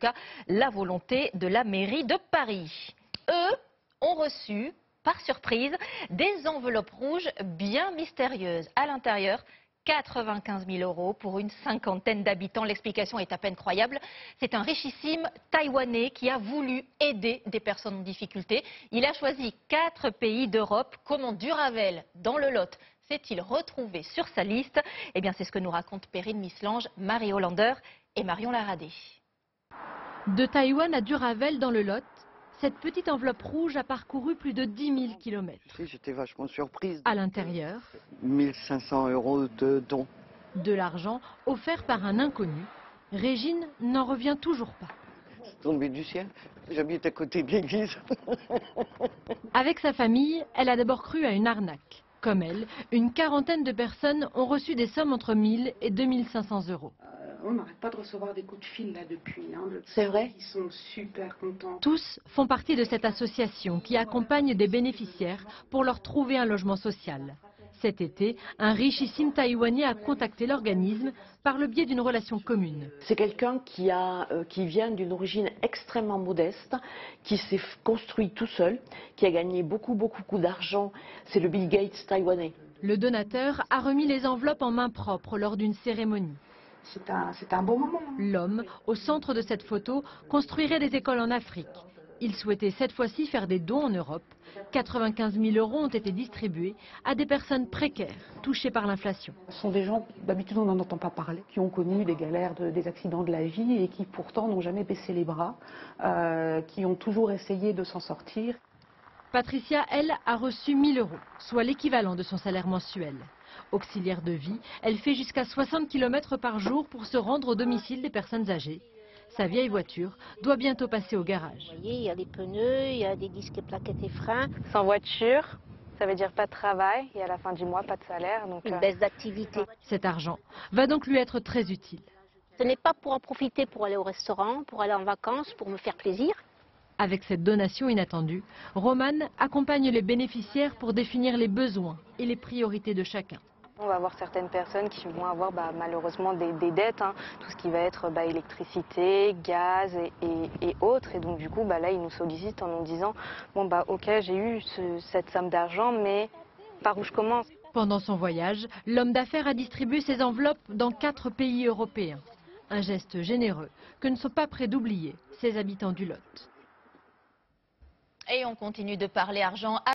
cas la volonté de la mairie de Paris. Eux ont reçu, par surprise, des enveloppes rouges bien mystérieuses. À l'intérieur, 95 000 € pour une cinquantaine d'habitants. L'explication est à peine croyable. C'est un richissime Taïwanais qui a voulu aider des personnes en difficulté. Il a choisi 4 pays d'Europe. Comment Duravel, dans le Lot, s'est-il retrouvé sur sa liste? Eh bien, c'est ce que nous racontent Perrine Mislange, Marie Hollander et Marion Laradé. De Taïwan à Duravel, dans le Lot, cette petite enveloppe rouge a parcouru plus de 10 000 km. J'étais vachement surprise. À l'intérieur, 1 500 € de dons. de l'argent offert par un inconnu. Régine n'en revient toujours pas. C'est tombé du ciel. J'habite à côté de l'église. Avec sa famille, elle a d'abord cru à une arnaque. Comme elle, une quarantaine de personnes ont reçu des sommes entre 1 000 et 2 500 €. On n'arrête pas de recevoir des coups de fil là depuis. C'est vrai? Ils sont super contents. Tous font partie de cette association qui accompagne des bénéficiaires pour leur trouver un logement social. Cet été, un richissime Taïwanais a contacté l'organisme par le biais d'une relation commune. C'est quelqu'un qui vient d'une origine extrêmement modeste, qui s'est construit tout seul, qui a gagné beaucoup d'argent. C'est le Bill Gates taïwanais. Le donateur a remis les enveloppes en main propre lors d'une cérémonie. C'est un bon moment. L'homme, au centre de cette photo, construirait des écoles en Afrique. Il souhaitait cette fois-ci faire des dons en Europe. 95 000 € ont été distribués à des personnes précaires, touchées par l'inflation. Ce sont des gens, d'habitude on n'en entend pas parler, qui ont connu des galères, des accidents de la vie et qui pourtant n'ont jamais baissé les bras, qui ont toujours essayé de s'en sortir. Patricia, elle, a reçu 1 000 €, soit l'équivalent de son salaire mensuel. Auxiliaire de vie, elle fait jusqu'à 60 km par jour pour se rendre au domicile des personnes âgées. Sa vieille voiture doit bientôt passer au garage. Vous voyez, il y a les pneus, il y a des disques plaquettes et freins. Sans voiture, ça veut dire pas de travail et à la fin du mois, pas de salaire. Donc, Une baisse d'activité. Cet argent va donc lui être très utile. Ce n'est pas pour en profiter pour aller au restaurant, pour aller en vacances, pour me faire plaisir. Avec cette donation inattendue, Romane accompagne les bénéficiaires pour définir les besoins et les priorités de chacun. on va avoir certaines personnes qui vont avoir malheureusement des dettes, tout ce qui va être électricité, gaz et autres. Et donc du coup, là, ils nous sollicitent en nous disant « Bon, ok, j'ai eu cette somme d'argent, mais par où je commence ?» Pendant son voyage, l'homme d'affaires a distribué ses enveloppes dans 4 pays européens. Un geste généreux que ne sont pas prêts d'oublier ses habitants du Lot. Et on continue de parler argent.